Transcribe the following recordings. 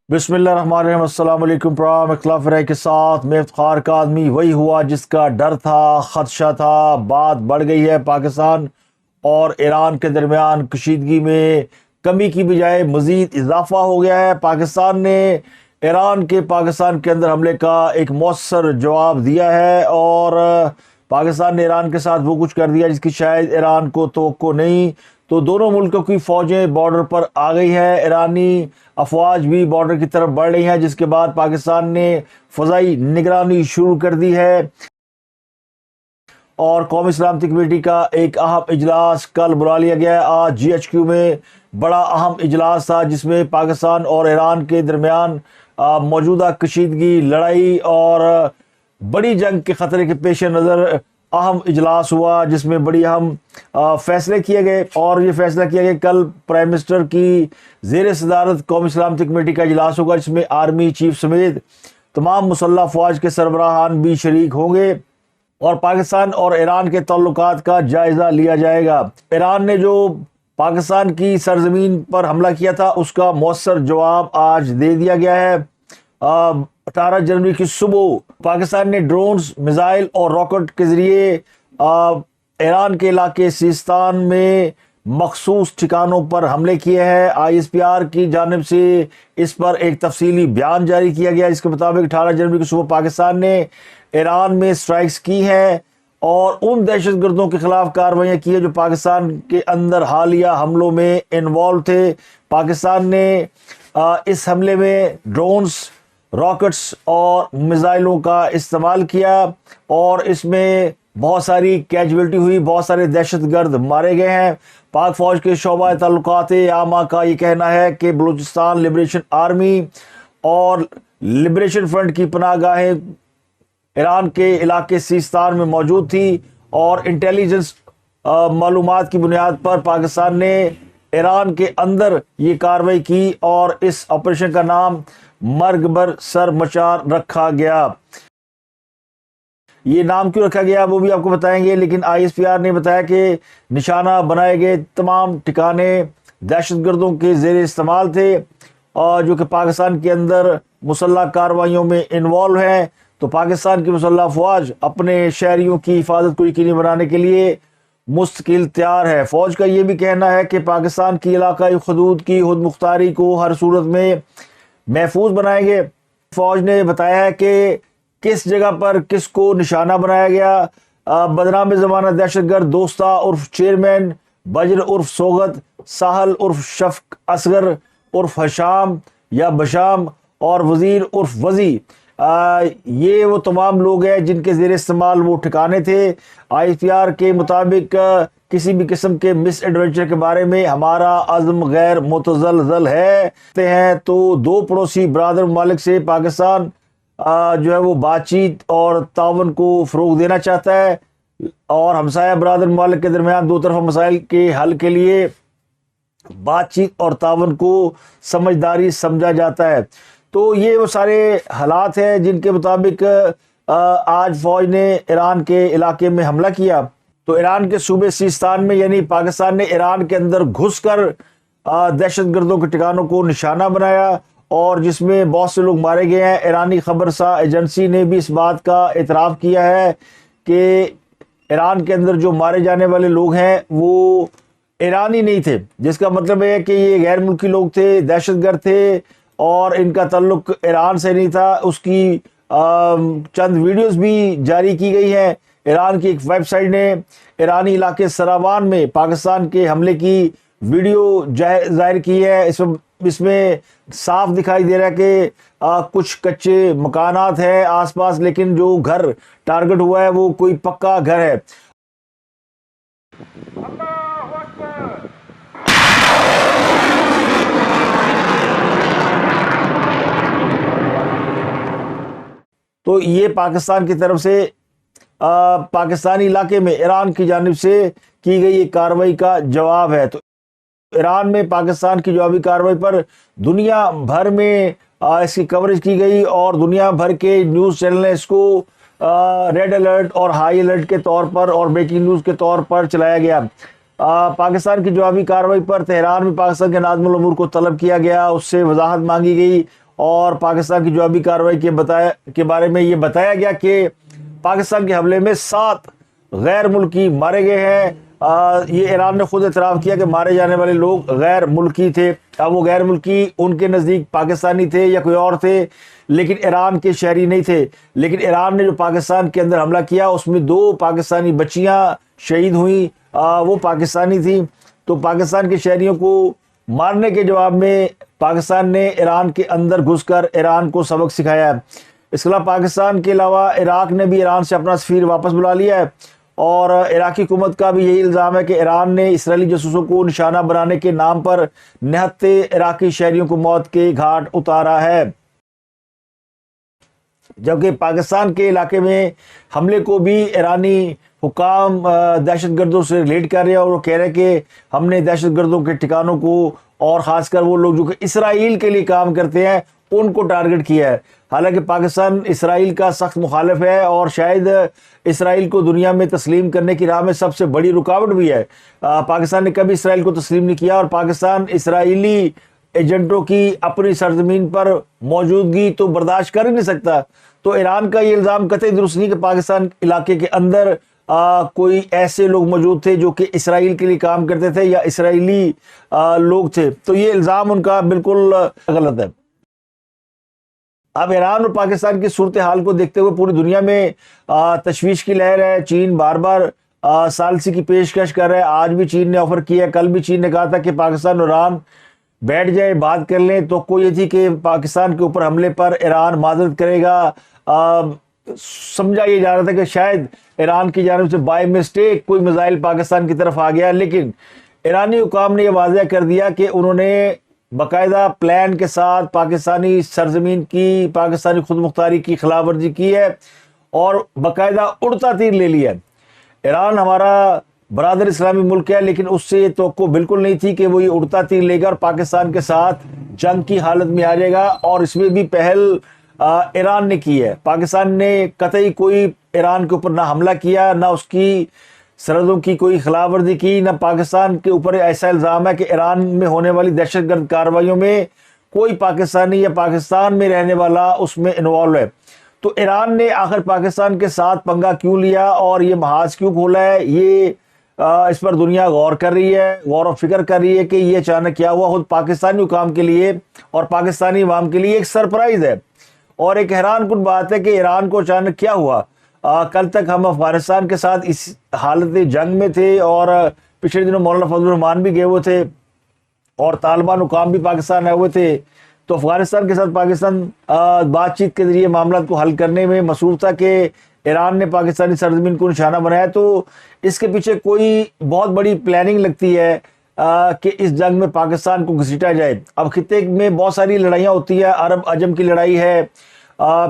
بسم اللہ الرحمن الرحیم۔ السلام علیکم۔ پروگرام اختلاف رائے کے ساتھ میں افتخار کا آدمی وہی ہوا جس کا ڈر تھا، خدشہ تھا۔ بات بڑھ گئی ہے پاکستان اور ایران کے درمیان، کشیدگی میں کمی کی بجائے مزید اضافہ ہو گیا ہے۔ پاکستان نے پاکستان کے اندر حملے کا ایک مؤثر جواب دیا ہے، اور پاکستان نے ایران کے ساتھ وہ کچھ کر دیا جس کی شاید ایران کو توقع نہیں۔ تو دونوں ملکوں کی فوجیں بارڈر پر آ گئی ہے، ایرانی افواج بھی بارڈر کی طرف بڑھ رہی ہیں، جس کے بعد پاکستان نے فضائی نگرانی شروع کر دی ہے۔ اور قومی سلامتی کمیٹی کا ایک اہم اجلاس کل بلا لیا گیا ہے۔ آج جی ایچ کیو میں بڑا اہم اجلاس تھا جس میں پاکستان اور ایران کے درمیان موجودہ کشیدگی، لڑائی اور بڑی جنگ کے خطرے کے پیش نظر اہم اجلاس ہوا، جس میں بڑی اہم فیصلے کیے گئے۔ اور یہ فیصلہ کیا گیا کل پرائم منسٹر کی زیر صدارت قومی سلامتی کمیٹی کا اجلاس ہوگا، جس میں آرمی چیف سمیت تمام مسلح افواج کے سربراہان بھی شریک ہوں گے، اور پاکستان اور ایران کے تعلقات کا جائزہ لیا جائے گا۔ ایران نے جو پاکستان کی سرزمین پر حملہ کیا تھا اس کا مؤثر جواب آج دے دیا گیا ہے۔ 18 جنوری کی صبح پاکستان نے ڈرونز، میزائل اور راکٹ کے ذریعے ایران کے علاقے سیستان میں مخصوص ٹھکانوں پر حملے کیے ہیں۔ آئی ایس پی آر کی جانب سے اس پر ایک تفصیلی بیان جاری کیا گیا، اس کے مطابق 18 جنوری کی صبح پاکستان نے ایران میں سٹرائکس کی ہیں اور ان دہشت گردوں کے خلاف کارروائیاں کی ہیں جو پاکستان کے اندر حالیہ حملوں میں انوالو تھے۔ پاکستان نے اس حملے میں ڈرونز، راکٹس اور میزائلوں کا استعمال کیا، اور اس میں بہت ساری کیجویلٹی ہوئی، بہت سارے دہشت گرد مارے گئے ہیں۔ پاک فوج کے شعبہ تعلقات عامہ کا یہ کہنا ہے کہ بلوچستان لبریشن آرمی اور لبریشن فرنٹ کی پناہ گاہیں ایران کے علاقے سیستان میں موجود تھی، اور انٹیلیجنس معلومات کی بنیاد پر پاکستان نے ایران کے اندر یہ کارروائی کی، اور اس آپریشن کا نام مرگ بر سر مچار رکھا گیا۔ یہ نام کیوں رکھا گیا وہ بھی آپ کو بتائیں گے، لیکن آئی ایس پی آر نے بتایا کہ نشانہ بنائے گئے تمام ٹھکانے دہشت گردوں کے زیر استعمال تھے، اور جو کہ پاکستان کے اندر مسلح کارروائیوں میں انوالو ہیں۔ تو پاکستان کی مسلح افواج اپنے شہریوں کی حفاظت کو یقینی بنانے کے لیے مستقل تیار ہے۔ فوج کا یہ بھی کہنا ہے کہ پاکستان کی علاقائی حدود کی خود مختاری کو ہر صورت میں محفوظ بنائیں گے۔ فوج نے بتایا ہے کہ کس جگہ پر کس کو نشانہ بنایا گیا۔ بدنام زمانہ دہشت گرد دوستہ عرف چیئرمین، بجر عرف سوگت، ساحل عرف شفق اصغر عرف حشام یا بشام، اور وزیر عرف وزی، یہ وہ تمام لوگ ہیں جن کے زیر استعمال وہ ٹھکانے تھے۔ آئی پی آر کے مطابق کسی بھی قسم کے مس ایڈونچر کے بارے میں ہمارا عزم غیر متزلزل ہے۔ تو دو پڑوسی برادر ممالک سے پاکستان جو ہے وہ بات چیت اور تعاون کو فروغ دینا چاہتا ہے، اور ہمسایہ برادر ممالک کے درمیان دو طرفہ مسائل کے حل کے لیے بات چیت اور تعاون کو سمجھداری سمجھا جاتا ہے۔ تو یہ وہ سارے حالات ہیں جن کے مطابق آج فوج نے ایران کے علاقے میں حملہ کیا۔ تو ایران کے صوبے سیستان میں، یعنی پاکستان نے ایران کے اندر گھس کر دہشت گردوں کے ٹھکانوں کو نشانہ بنایا، اور جس میں بہت سے لوگ مارے گئے ہیں۔ ایرانی خبرسا ایجنسی نے بھی اس بات کا اعتراف کیا ہے کہ ایران کے اندر جو مارے جانے والے لوگ ہیں وہ ایرانی نہیں تھے، جس کا مطلب ہے کہ یہ غیر ملکی لوگ تھے، دہشت گرد تھے، اور ان کا تعلق ایران سے نہیں تھا۔ اس کی چند ویڈیوز بھی جاری کی گئی ہیں۔ ایران کی ایک ویب سائٹ نے ایرانی علاقے سراوان میں پاکستان کے حملے کی ویڈیو ظاہر کی ہے۔ اس میں صاف دکھائی دے رہا ہے کہ کچھ کچے مکانات ہیں آس پاس، لیکن جو گھر ٹارگٹ ہوا ہے وہ کوئی پکا گھر ہے۔ تو یہ پاکستان کی طرف سے پاکستانی علاقے میں ایران کی جانب سے کی گئی ایک کارروائی کا جواب ہے۔ تو ایران میں پاکستان کی جوابی کارروائی پر دنیا بھر میں اس کی کوریج کی گئی، اور دنیا بھر کے نیوز چینل نے اس کو ریڈ الرٹ اور ہائی الرٹ کے طور پر اور بریکنگ نیوز کے طور پر چلایا گیا۔ پاکستان کی جوابی کارروائی پر تہران میں پاکستان کے ناظم الامور کو طلب کیا گیا، اس سے وضاحت مانگی گئی، اور پاکستان کی جوابی کارروائی کے بارے میں یہ بتایا گیا کہ پاکستان کے حملے میں 7 غیر ملکی مارے گئے ہیں۔ یہ ایران نے خود اعتراف کیا کہ مارے جانے والے لوگ غیر ملکی تھے۔ اب وہ غیر ملکی ان کے نزدیک پاکستانی تھے یا کوئی اور تھے، لیکن ایران کے شہری نہیں تھے۔ لیکن ایران نے جو پاکستان کے اندر حملہ کیا اس میں 2 پاکستانی بچیاں شہید ہوئیں، وہ پاکستانی تھیں۔ تو پاکستان کے شہریوں کو مارنے کے جواب میں پاکستان نے ایران کے اندر گھس کر ایران کو سبق سکھایا ہے۔ اس کے علاوہ پاکستان کے علاوہ عراق نے بھی ایران سے اپنا سفیر واپس بلا لیا ہے، اور عراقی حکومت کا بھی یہی الزام ہے کہ ایران نے اسرائیلی جاسوسوں کو نشانہ بنانے کے نام پر نہتے عراقی شہریوں کو موت کے گھاٹ اتارا ہے۔ جبکہ پاکستان کے علاقے میں حملے کو بھی ایرانی حکام دہشت گردوں سے ریلیٹ کر رہے ہیں، اور وہ کہہ رہے ہیں کہ ہم نے دہشت گردوں کے ٹھکانوں کو، اور خاص کر وہ لوگ جو کہ اسرائیل کے لیے کام کرتے ہیں، ان کو ٹارگٹ کیا ہے۔ حالانکہ پاکستان اسرائیل کا سخت مخالف ہے، اور شاید اسرائیل کو دنیا میں تسلیم کرنے کی راہ میں سب سے بڑی رکاوٹ بھی ہے۔ پاکستان نے کبھی اسرائیل کو تسلیم نہیں کیا، اور پاکستان اسرائیلی ایجنٹوں کی اپنی سرزمین پر موجودگی تو برداشت کر ہی نہیں سکتا۔ تو ایران کا یہ الزام قطعی درست نہیں کہ پاکستان علاقے کے اندر کوئی ایسے لوگ موجود تھے جو کہ اسرائیل کے لیے کام کرتے تھے یا اسرائیلی لوگ تھے۔ تو یہ الزام ان کا بالکل غلط ہے۔ اب ایران اور پاکستان کی صورتحال کو دیکھتے ہوئے پوری دنیا میں تشویش کی لہر ہے۔ چین بار بار ثالثی کی پیشکش کر رہا ہے۔ آج بھی چین نے آفر کیا، کل بھی چین نے کہا تھا کہ پاکستان اور ایران بیٹھ جائے، بات کر لیں۔ تو کوئی یہ تھی کہ پاکستان کے اوپر حملے پر ایران معذرت کرے گا۔ سمجھا یہ جا رہا تھا کہ شاید ایران کی جانب سے بائی مسٹیک کوئی میزائل پاکستان کی طرف آ گیا، لیکن ایرانی حکام نے یہ واضح کر دیا کہ انہوں نے باقاعدہ پلان کے ساتھ پاکستانی سرزمین کی، پاکستانی خود مختاری کی خلاف ورزی کی ہے، اور باقاعدہ اڑتا تیر لے لیا ہے۔ ایران ہمارا برادر اسلامی ملک ہے، لیکن اس سے یہ توقع بالکل نہیں تھی کہ وہ یہ اڑتا تیر لے گا اور پاکستان کے ساتھ جنگ کی حالت میں آ جائے گا، اور اس میں بھی پہل ایران نے کی ہے۔ پاکستان نے قطعی کوئی ایران کے اوپر نہ حملہ کیا، نہ اس کی سرحدوں کی کوئی خلاف ورزی کی، نہ پاکستان کے اوپر ایسا الزام ہے کہ ایران میں ہونے والی دہشت گرد کارروائیوں میں کوئی پاکستانی یا پاکستان میں رہنے والا اس میں انوالو ہے۔ تو ایران نے آخر پاکستان کے ساتھ پنگا کیوں لیا اور یہ محاذ کیوں کھولا ہے، یہ اس پر دنیا غور کر رہی ہے، غور و فکر کر رہی ہے کہ یہ اچانک کیا ہوا۔ خود پاکستانی حکام کے لیے اور پاکستانی عوام کے لیے ایک سرپرائز ہے، اور ایک حیران کن بات ہے کہ ایران کو اچانک کیا ہوا۔ کل تک ہم افغانستان کے ساتھ اس حالت جنگ میں تھے، اور پچھلے دنوں مولانا فضل الرحمان بھی گئے ہوئے تھے، اور طالبان حکام بھی پاکستان آئے ہوئے تھے۔ تو افغانستان کے ساتھ پاکستان بات چیت کے ذریعے معاملات کو حل کرنے میں مصروف تھا کہ ایران نے پاکستانی سرزمین کو نشانہ بنایا۔ تو اس کے پیچھے کوئی بہت بڑی پلاننگ لگتی ہے کہ اس جنگ میں پاکستان کو گھسیٹا جائے۔ اب خطے میں بہت ساری لڑائیاں ہوتی ہیں، عرب عجم کی لڑائی ہے،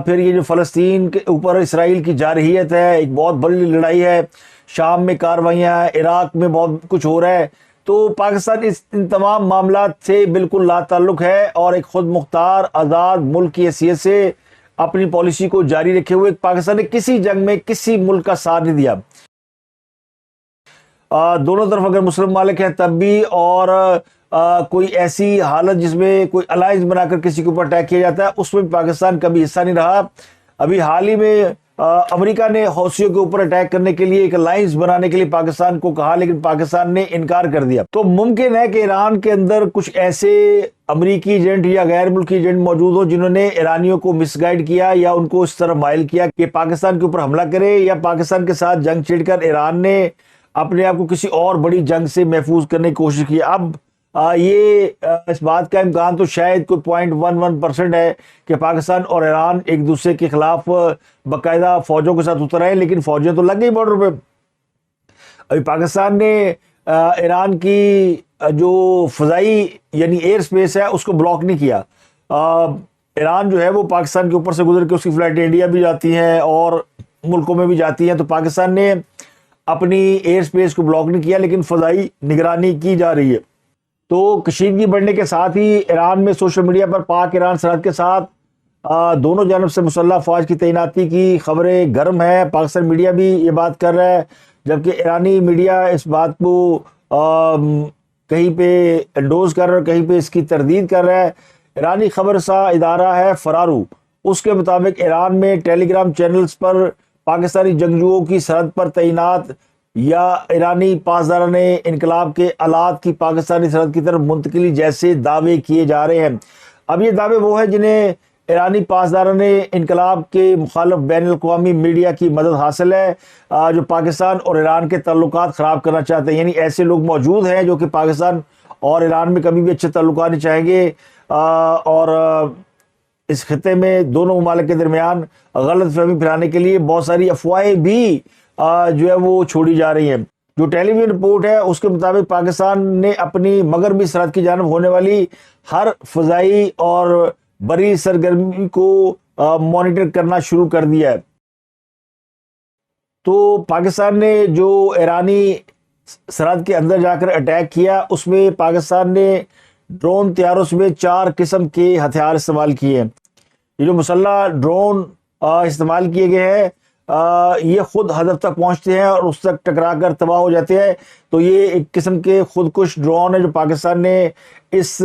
پھر یہ جو فلسطین کے اوپر اسرائیل کی جارحیت ہے، ایک بہت بڑی لڑائی ہے، شام میں کاروائیاں ہیں، عراق میں بہت کچھ ہو رہا ہے۔ تو پاکستان ان تمام معاملات سے بالکل لا تعلق ہے، اور ایک خود مختار آزاد ملک کی حیثیت سے اپنی پالیسی کو جاری رکھے ہوئے پاکستان نے کسی جنگ میں کسی ملک کا ساتھ نہیں دیا۔ دونوں طرف اگر مسلم ممالک ہیں تب بھی، اور کوئی ایسی حالت جس میں کوئی الائنس بنا کر کسی کے اوپر اٹیک کیا جاتا ہے، اس میں پاکستان کبھی حصہ نہیں رہا۔ ابھی حال ہی میں امریکہ نے حوثیوں کے اوپر اٹیک کرنے کے لیے ایک الائنس بنانے کے لیے پاکستان کو کہا، لیکن پاکستان نے انکار کر دیا۔ تو ممکن ہے کہ ایران کے اندر کچھ ایسے امریکی ایجنٹ یا غیر ملکی ایجنٹ موجود ہوں جنہوں نے ایرانیوں کو مس گائیڈ کیا، یا ان کو اس طرح مائل کیا کہ پاکستان کے اوپر حملہ کرے، یا پاکستان کے ساتھ جنگ چھیڑ کر ایران نے اپنے آپ کو کسی اور بڑی جنگ سے محفوظ کرنے کی کوشش کی۔ اب یہ اس بات کا امکان تو شاید کوئی 0.11% ہے کہ پاکستان اور ایران ایک دوسرے کے خلاف باقاعدہ فوجوں کے ساتھ اتر آئے، لیکن فوجیں تو لگ گئی بارڈر پہ۔ ابھی پاکستان نے ایران کی جو فضائی یعنی ایئر سپیس ہے اس کو بلاک نہیں کیا۔ ایران جو ہے وہ پاکستان کے اوپر سے گزر کے اس کی فلائٹیں انڈیا بھی جاتی ہیں اور ملکوں میں بھی جاتی ہیں، تو پاکستان نے اپنی ایئر سپیس کو بلاک نہیں کیا، لیکن فضائی نگرانی کی جا رہی ہے۔ تو کشیدگی بڑھنے کے ساتھ ہی ایران میں سوشل میڈیا پر پاک ایران سرحد کے ساتھ دونوں جانب سے مسلح افواج کی تعیناتی کی خبریں گرم ہیں۔ پاکستان میڈیا بھی یہ بات کر رہا ہے، جبکہ ایرانی میڈیا اس بات کو کہیں پہ انڈوز کر رہا ہے، کہیں پہ اس کی تردید کر رہا ہے۔ ایرانی خبر سا ادارہ ہے فرارو، اس کے مطابق ایران میں ٹیلی گرام چینلز پر پاکستانی جنگجوؤں کی سرحد پر تعینات یا ایرانی پاسداران انقلاب کے آلات کی پاکستانی سرحد کی طرف منتقلی جیسے دعوے کیے جا رہے ہیں۔ اب یہ دعوے وہ ہیں جنہیں ایرانی پاسداران انقلاب کے مخالف بین الاقوامی میڈیا کی مدد حاصل ہے، جو پاکستان اور ایران کے تعلقات خراب کرنا چاہتے ہیں۔ یعنی ایسے لوگ موجود ہیں جو کہ پاکستان اور ایران میں کبھی بھی اچھے تعلقات نہیں چاہیں گے، اور اس خطے میں دونوں ممالک کے درمیان غلط فہمی پھیلانے کے لیے بہت ساری افواہیں بھی جو ہے وہ چھوڑی جا رہی ہیں۔ جو ٹیلی ویژن رپورٹ ہے اس کے مطابق پاکستان نے اپنی مغربی سرحد کی جانب ہونے والی ہر فضائی اور بری سرگرمی کو مانیٹر کرنا شروع کر دیا ہے۔ تو پاکستان نے جو ایرانی سرحد کے اندر جا کر اٹیک کیا، اس میں پاکستان نے ڈرون طیاروں میں 4 قسم کے ہتھیار استعمال کیے ہیں۔ یہ جو مسلح ڈرون استعمال کیے گئے ہیں، یہ خود ہدف تک پہنچتے ہیں اور اس تک ٹکرا کر تباہ ہو جاتے ہیں۔ تو یہ ایک قسم کے خودکش ڈرون ہے جو پاکستان نے اس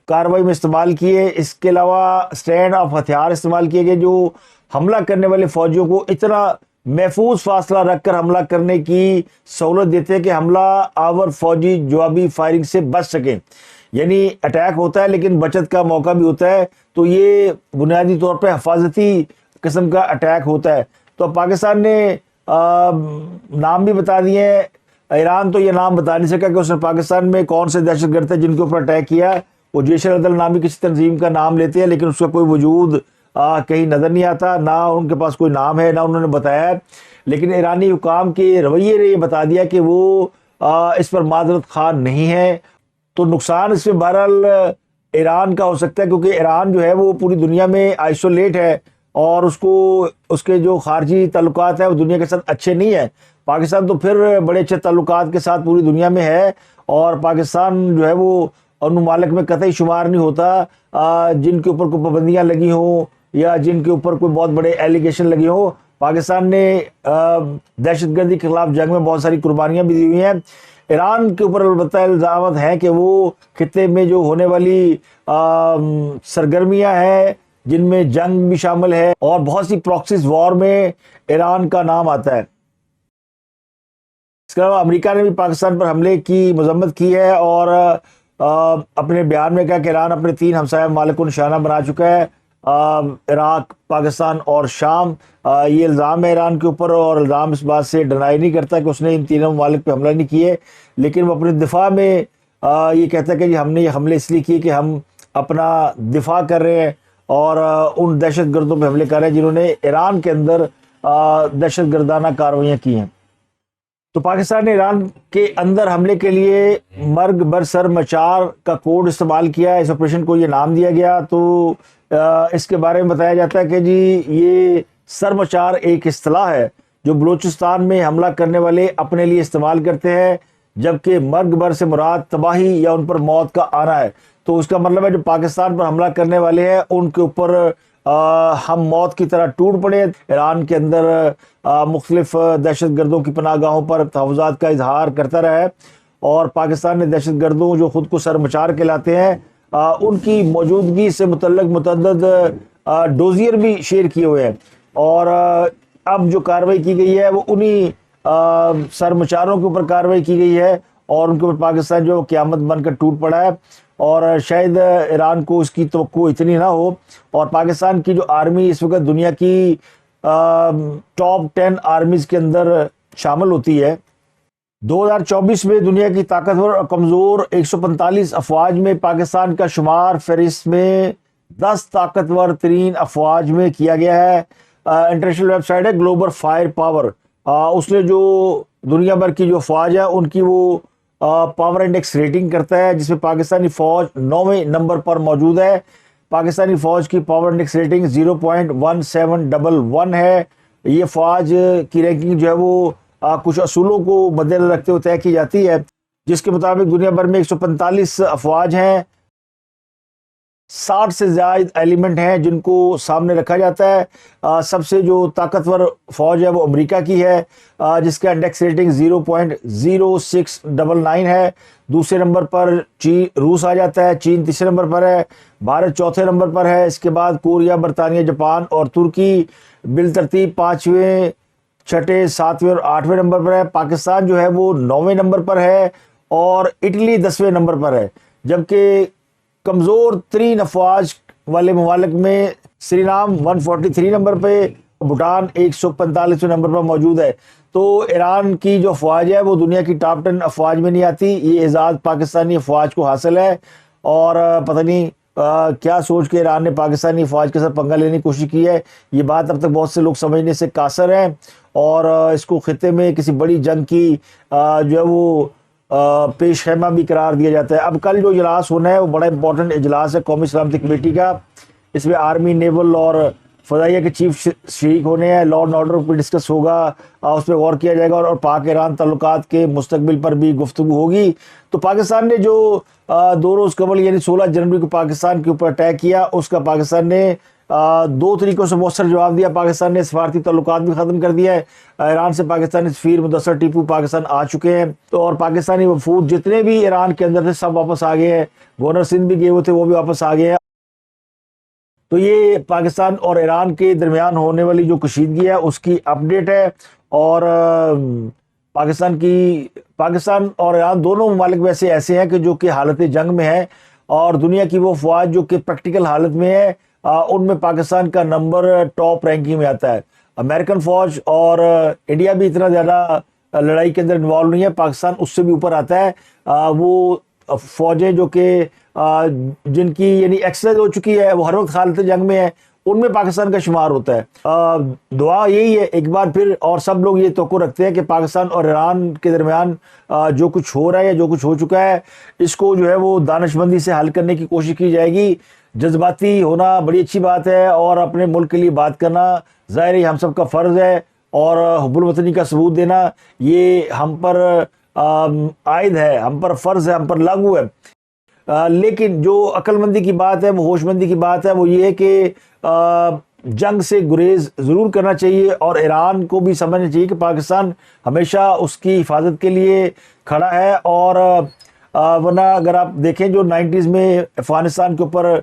کارروائی میں استعمال کیے۔ اس کے علاوہ اسٹینڈ آف ہتھیار استعمال کیے گئے جو حملہ کرنے والے فوجیوں کو اتنا محفوظ فاصلہ رکھ کر حملہ کرنے کی سہولت دیتے ہیں کہ حملہ آور فوجی جوابی فائرنگ سے بچ سکیں۔ یعنی اٹیک ہوتا ہے لیکن بچت کا موقع بھی ہوتا ہے، تو یہ بنیادی طور پہ حفاظتی قسم کا اٹیک ہوتا ہے۔ تو پاکستان نے نام بھی بتا دیے ہیں۔ ایران تو یہ نام بتا نہیں سکا کہ اس نے پاکستان میں کون سے دہشت گرد تھے جن کے اوپر اٹیک کیا۔ وہ جیش العدل نامی کسی تنظیم کا نام لیتے ہیں لیکن اس کا کوئی وجود کہیں نظر نہیں آتا، نہ ان کے پاس کوئی نام ہے، نہ انہوں نے بتایا ہے۔ لیکن ایرانی حکام کے رویے نے یہ بتا دیا کہ وہ اس پر معذرت خواہ نہیں ہے۔ تو نقصان اس میں بہرحال ایران کا ہو سکتا ہے، کیونکہ ایران جو ہے وہ پوری دنیا میں آئسولیٹ ہے اور اس کے جو خارجی تعلقات ہیں وہ دنیا کے ساتھ اچھے نہیں ہیں۔ پاکستان تو پھر بڑے اچھے تعلقات کے ساتھ پوری دنیا میں ہے، اور پاکستان جو ہے وہ ان ممالک میں قطعی شمار نہیں ہوتا جن کے اوپر کوئی پابندیاں لگی ہوں یا جن کے اوپر کوئی بہت بڑے ایلیگیشن لگے ہوں۔ پاکستان نے دہشت گردی کے خلاف جنگ میں بہت ساری قربانیاں بھی دی ہوئی ہیں۔ ایران کے اوپر البتہ الزامات ہیں کہ وہ خطے میں جو ہونے والی سرگرمیاں ہیں جن میں جنگ بھی شامل ہے، اور بہت سی پراکسیز وار میں ایران کا نام آتا ہے۔ اس کے علاوہ امریکہ نے بھی پاکستان پر حملے کی مذمت کی ہے اور اپنے بیان میں کہا کہ ایران اپنے 3 ہمسایہ ممالک کو نشانہ بنا چکا ہے، عراق، پاکستان اور شام۔ یہ الزام ہے ایران کے اوپر، اور الزام اس بات سے ڈینائی نہیں کرتا کہ اس نے ان تینوں ممالک پہ حملہ نہیں کیے، لیکن وہ اپنے دفاع میں یہ کہتا ہے کہ ہم نے یہ حملے اس لیے کیے کہ ہم اپنا دفاع کر رہے ہیں اور ان دہشت گردوں پہ حملے کر رہے ہیں جنہوں نے ایران کے اندر دہشت گردانہ کارروائیاں کی ہیں۔ تو پاکستان نے ایران کے اندر حملے کے لیے مرگ بر سر مچار کا کوڈ استعمال کیا، اس آپریشن کو یہ نام دیا گیا۔ تو اس کے بارے میں بتایا جاتا ہے کہ جی یہ سر مچار ایک اصطلاح ہے جو بلوچستان میں حملہ کرنے والے اپنے لیے استعمال کرتے ہیں، جبکہ مرگ بر سے مراد تباہی یا ان پر موت کا آنا ہے۔ تو اس کا مطلب ہے جو پاکستان پر حملہ کرنے والے ہیں ان کے اوپر ہم موت کی طرح ٹوٹ پڑے۔ ایران کے اندر مختلف دہشت گردوں کی پناہ گاہوں پر تحفظات کا اظہار کرتا رہا ہے، اور پاکستان نے دہشت گردوں جو خود کو سر مچار کہلاتے ہیں ان کی موجودگی سے متعلق متعدد ڈوزیر بھی شیئر کیے ہوئے ہیں، اور اب جو کارروائی کی گئی ہے وہ انہی سر مچاروں کے اوپر کارروائی کی گئی ہے، اور ان کے اوپر پاکستان جو قیامت بن کر ٹوٹ پڑا ہے۔ اور شاید ایران کو اس کی توقع اتنی نہ ہو، اور پاکستان کی جو آرمی اس وقت دنیا کی ٹاپ 10 آرمیز کے اندر شامل ہوتی ہے۔ 2024 میں دنیا کی طاقتور اور کمزور 145 افواج میں پاکستان کا شمار فہرست میں 10 طاقتور ترین افواج میں کیا گیا ہے۔ انٹرنیشنل ویب سائٹ ہے گلوبل فائر پاور، اس نے جو دنیا بھر کی جو افواج ہے ان کی وہ پاور انڈیکس ریٹنگ کرتا ہے، جس میں پاکستانی فوج 9ویں نمبر پر موجود ہے۔ پاکستانی فوج کی پاور انڈیکس ریٹنگ 0.1711 ہے۔ یہ فوج کی رینکنگ جو ہے وہ کچھ اصولوں کو مد نظر رکھتے ہوئے طے کی جاتی ہے، جس کے مطابق دنیا بھر میں 145 افواج ہیں 60 سے زائد ایلیمنٹ ہیں جن کو سامنے رکھا جاتا ہے۔ سب سے جو طاقتور فوج ہے وہ امریکہ کی ہے، جس کا انڈیکس ریٹنگ 0.0699 ہے۔ دوسرے نمبر پر روس آ جاتا ہے، چین تیسرے نمبر پر ہے، بھارت چوتھے نمبر پر ہے، اس کے بعد کوریا، برطانیہ، جاپان اور ترکی بالترتیب 5ویں، 6، 7ویں اور 8ویں نمبر پر ہے۔ پاکستان جو ہے وہ 9ویں نمبر پر ہے اور اٹلی 10ویں نمبر پر ہے، جبکہ کمزور ترین افواج والے ممالک میں سری لانکا 143 نمبر پہ، بھوٹان 145ویں نمبر پر موجود ہے۔ تو ایران کی جو افواج ہے وہ دنیا کی ٹاپ 10 افواج میں نہیں آتی۔ یہ اعزاز پاکستانی افواج کو حاصل ہے، اور پتہ نہیں کیا سوچ کے ایران نے پاکستانی افواج کے ساتھ پنگا لینے کی کوشش کی ہے۔ یہ بات اب تک بہت سے لوگ سمجھنے سے قاصر ہیں، اور اس کو خطے میں کسی بڑی جنگ کی جو ہے وہ پیش خیمہ بھی قرار دیا جاتا ہے۔ اب کل جو اجلاس ہونا ہے وہ بڑا امپورٹنٹ اجلاس ہے قومی سلامتی کمیٹی کا۔ اس میں آرمی، نیول اور فضائیہ کے چیف شریک ہونے ہیں۔ لا اینڈ آرڈر پہ ڈسکس ہوگا، اس پہ غور کیا جائے گا، اور پاک ایران تعلقات کے مستقبل پر بھی گفتگو ہوگی۔ تو پاکستان نے جو 2 روز قبل یعنی 16 جنوری کو پاکستان کے اوپر اٹیک کیا، اس کا پاکستان نے 2 طریقوں سے مؤثر جواب دیا۔ پاکستان نے سفارتی تعلقات بھی ختم کر دیا ہے۔ ایران سے پاکستانی سفیر مدثر ٹیپو پاکستان آ چکے ہیں، تو اور پاکستانی وفود جتنے بھی ایران کے اندر تھے سب واپس آ گئے ہیں۔ گورنر سندھ بھی گئے ہوئے تھے، وہ بھی واپس آ گئے ہیں۔ تو یہ پاکستان اور ایران کے درمیان ہونے والی جو کشیدگی ہے اس کی اپڈیٹ ہے، اور پاکستان اور ایران دونوں ممالک ویسے ایسے ہیں کہ جو کہ حالت جنگ میں ہیں، اور دنیا کی وہ افواج جو کہ پریکٹیکل حالت میں ہے ان میں پاکستان کا نمبر ٹاپ رینکنگ میں آتا ہے۔ امریکن فوج اور انڈیا بھی اتنا زیادہ لڑائی کے اندر انوالو نہیں ہے، پاکستان اس سے بھی اوپر آتا ہے۔ وہ فوجیں جو کہ جن کی یعنی ایکسرسائز ہو چکی ہے، وہ ہر وقت حالت جنگ میں ہے، ان میں پاکستان کا شمار ہوتا ہے۔ دعا یہی ہے ایک بار پھر، اور سب لوگ یہ توقع رکھتے ہیں کہ پاکستان اور ایران کے درمیان جو کچھ ہو رہا ہے یا جو کچھ ہو چکا ہے، اس کو جو ہے وہ دانش مندی سے حل کرنے کی کوشش کی جائے گی۔ جذباتی ہونا بڑی اچھی بات ہے، اور اپنے ملک کے لیے بات کرنا ظاہر ہی ہم سب کا فرض ہے، اور حب الوطنی کا ثبوت دینا یہ ہم پر عائد ہے، ہم پر فرض ہے، ہم پر لاگو ہے۔ لیکن جو عقل مندی کی بات ہے، وہ ہوش مندی کی بات ہے، وہ یہ ہے کہ جنگ سے گریز ضرور کرنا چاہیے، اور ایران کو بھی سمجھنا چاہیے کہ پاکستان ہمیشہ اس کی حفاظت کے لیے کھڑا ہے۔ اور ورنہ اگر آپ دیکھیں جو 90s میں افغانستان کے اوپر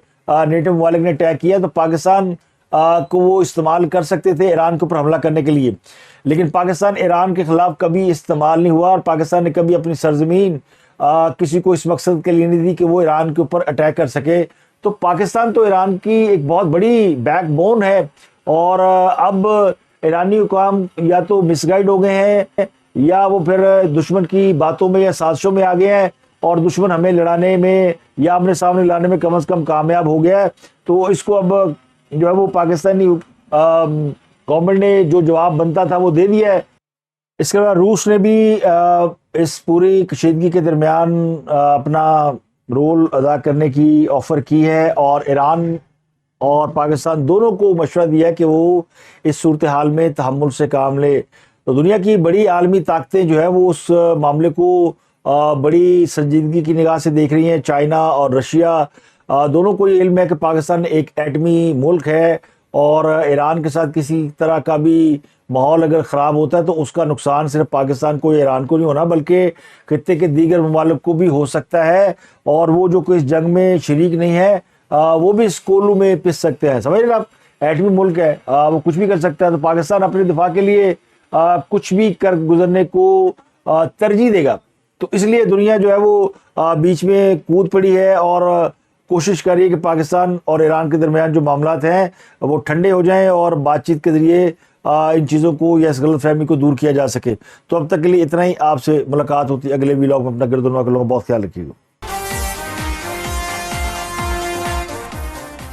نیٹو ممالک نے اٹیک کیا، تو پاکستان کو وہ استعمال کر سکتے تھے ایران کے اوپر حملہ کرنے کے لیے، لیکن پاکستان ایران کے خلاف کبھی استعمال نہیں ہوا، اور پاکستان نے کبھی اپنی سرزمین کسی کو اس مقصد کے لیے نہیں دی کہ وہ ایران کے اوپر اٹیک کر سکے۔ تو پاکستان تو ایران کی ایک بہت بڑی بیک بون ہے، اور اب ایرانی حکام یا تو مس گائیڈ ہو گئے ہیں، یا وہ پھر دشمن کی باتوں میں یا سازشوں میں آ گئے ہیں، اور دشمن ہمیں لڑانے میں یا اپنے سامنے لانے میں کم از کم کامیاب ہو گیا ہے۔ تو اس کو اب جو ہے وہ پاکستانی گورنمنٹ نے جو جواب بنتا تھا وہ دے دیا ہے۔ اس کے بعد روس نے بھی اس پوری کشیدگی کے درمیان اپنا رول ادا کرنے کی آفر کی ہے، اور ایران اور پاکستان دونوں کو مشورہ دیا ہے کہ وہ اس صورتحال میں تحمل سے کام لے۔ تو دنیا کی بڑی عالمی طاقتیں جو ہے وہ اس معاملے کو بڑی سنجیدگی کی نگاہ سے دیکھ رہی ہیں۔ چائنا اور رشیا دونوں کو یہ علم ہے کہ پاکستان ایک ایٹمی ملک ہے، اور ایران کے ساتھ کسی طرح کا بھی ماحول اگر خراب ہوتا ہے تو اس کا نقصان صرف پاکستان کو یا ایران کو نہیں ہونا، بلکہ خطے کے دیگر ممالک کو بھی ہو سکتا ہے، اور وہ جو کوئی اس جنگ میں شریک نہیں ہے وہ بھی اس کولو میں پس سکتے ہیں۔ سمجھ رہے آپ، ایٹمی ملک ہے، وہ کچھ بھی کر سکتا ہے۔ تو پاکستان اپنے دفاع کے لیے کچھ بھی کر گزرنے کو ترجیح دے گا۔ تو اس لیے دنیا جو ہے وہ بیچ میں کود پڑی ہے، اور کوشش کر رہی ہے کہ پاکستان اور ایران کے درمیان جو معاملات ہیں وہ ٹھنڈے ہو جائیں، اور بات چیت کے ذریعے ان چیزوں کو یا اس غلط فہمی کو دور کیا جا سکے۔ تو اب تک کے لیے اتنا ہی، آپ سے ملاقات ہوتی ہے اگلے ویلاگ میں۔ اپنا گردنوا کر لوگوں، بہت خیال رکھیے گا۔